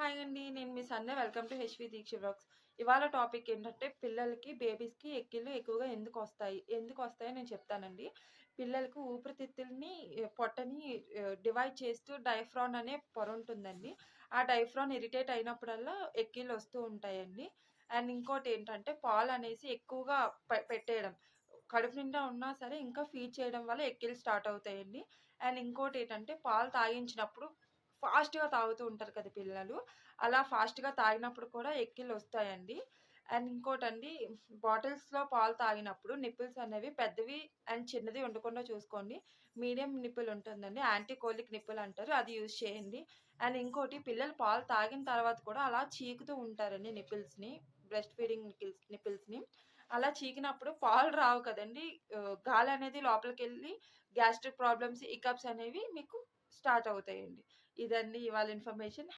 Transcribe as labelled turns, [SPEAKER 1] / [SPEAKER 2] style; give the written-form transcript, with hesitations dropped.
[SPEAKER 1] Hi అండి. నేను మీ Sandhya. Welcome to HV Deeksha vlogs. ఇవాళ టాపిక్ ఏంటంటే పిల్లలకి, బేబీస్‌కి ఎక్కిళ్ళు ఎక్కువగా ఎందుకొస్తాయి? ఎందుకొస్తాయో నేను చెప్తానండి. పిల్లలకు ఊపిరితిత్తుల్ని పొట్టని డివైడ్ చేస్తూ డయాఫ్రామ్ అనే పొర ఉంటుందండి. ఆ డయాఫ్రామ్ ఇరిటేట్ అయినప్పుడల్లా ఎక్కిళ్ళు వస్తూ ఉంటాయండి. అండ్ ఇంకోటేంటంటే పాలనేసి ఎక్కువగా పెట్టేయడం. కడుపు నిండా ఉన్నా సరే ఇంకా ఫీడ్ చేయడం వల్ల ఎక్కిళ్ళు స్టార్ట్ అవుతాయండి. అండ్ ఇంకోటేంటంటే పాలు తాగించినప్పుడు ఫాస్ట్‌గా తాగుతూ ఉంటారు కదా పిల్లలు. అలా ఫాస్ట్‌గా తాగినప్పుడు కూడా ఎక్కిళ్ళొస్తాయండి. అండ్ ఇంకోటండి, బాటిల్స్‌లో పాలు తాగినప్పుడు నిప్పుల్స్ అనేవి పెద్దవి అండ్ చిన్నది ఉండకుండా చూసుకోండి. మీడియం నిప్పుల్ ఉంటుందండి. యాంటీ కోలిక్ నిప్పుల్ అంటారు. అది యూజ్ చేయండి. అండ్ ఇంకోటి, పిల్లలు పాలు తాగిన తర్వాత కూడా అలా చీకుతూ ఉంటారండి నిప్పుల్స్‌ని. Breast feeding నిప్పుల్స్‌ని. అలా చీకినప్పుడు పాలు రావు కదండీ! గాలనేది లోపలికెళ్ళి గ్యాస్ట్రిక్ ప్రాబ్లమ్స్, హికప్స్ అనేవి మీకు స్టార్ట్ అవుతాయండి. ఇదండి ఇవాళ ఇన్ఫర్మేషన్.